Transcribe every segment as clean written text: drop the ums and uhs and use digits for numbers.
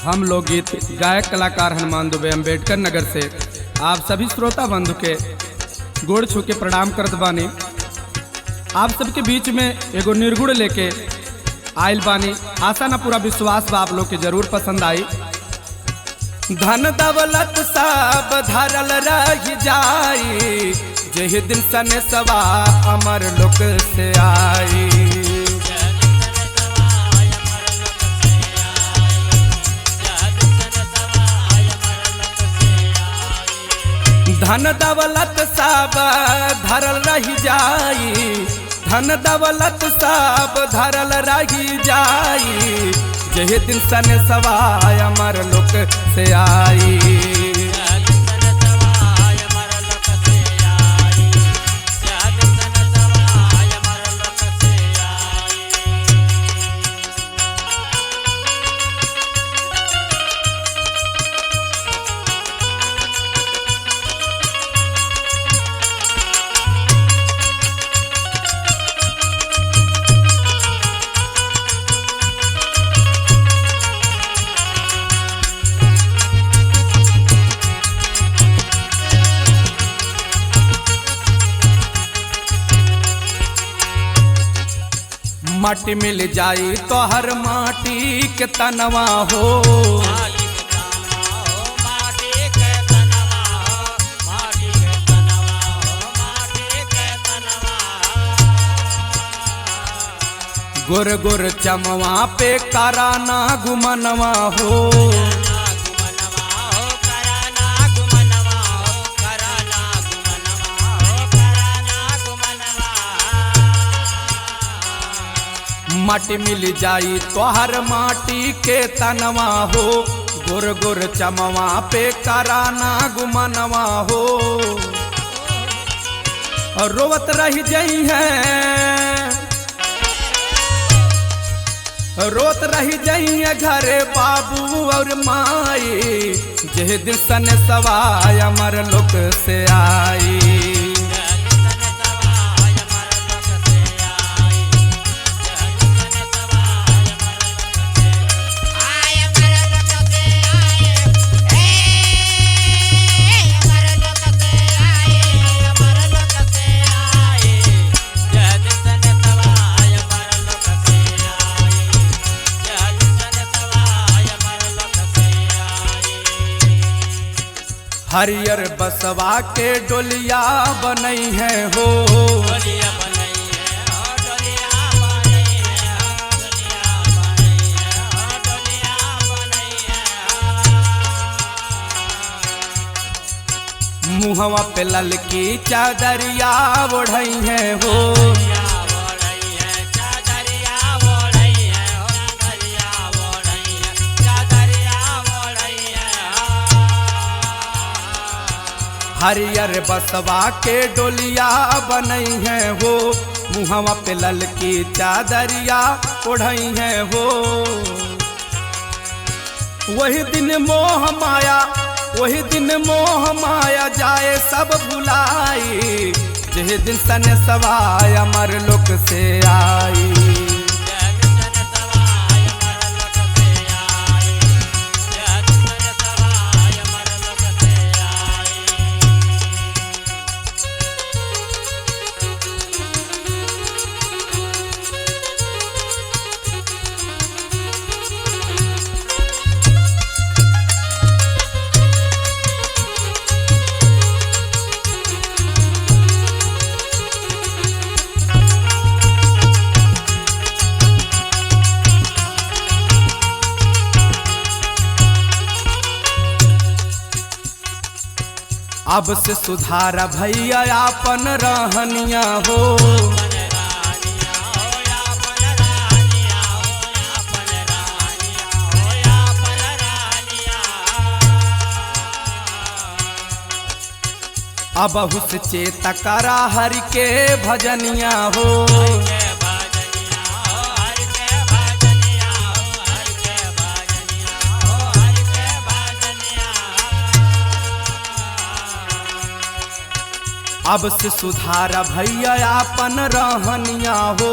हम लोकगीत गायक कलाकार हनुमान दुबे अम्बेडकर नगर से आप सभी श्रोता बंधु के गोड़ छू के प्रणाम करत बानी। आप सबके बीच में एगो निर्गुण लेके आयल बानी। आशा ना पूरा विश्वास बा आप लोग के जरूर पसंद आई। धन दौलत सब धरल रह जाई, जही दिन सने सवा अमर लोक से आई। धन दौलत सब धरल रह जाई, धन दौलत सब धरल रह जाई, जही दिन सन सवाय अमर लोक से आई। माटी मिल जाई तो हर माटी के तनवा हो, गुर गुर चमवा पे कराना गुमनवा हो। माटी मिल जाई तो हर माटी के तनवा हो, गुर गुर चमवा पे कराना गुमनवा हो। और रोवत रह जाई है, रोत रह जाई है घरे बाबू और माई, जह दिन सन सवाय अमर लोक से आई। हरियर बसवा के डोलिया बनई है हो, मुहवा पे ललकी चादरिया ओढ़ई है हो। हरियर बसवा के डोलिया बनई है हो, मुहवा पे ललकी चादरिया ओढ़ई है हो। वही दिन मोह माया, वही दिन मोह माया जाए सब भुलाई, जह दिन सन सवाय अमर लोक से आई। अब से सुधारा भैया आपन रहनिया हो, अब हुस चेत करा हरि के भजनिया हो। अब से सुधारा भैया आपन रहनिया हो,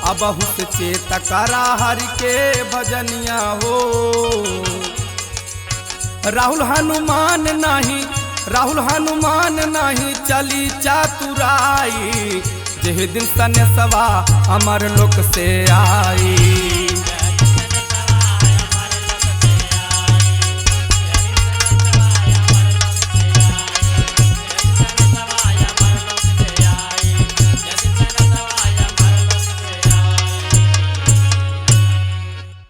अब बहुत चेत करा हरि के भजनिया हो। राहुल हनुमान नहीं चली चातुराई, जेह दिन सने सवा अमर लोक से आई।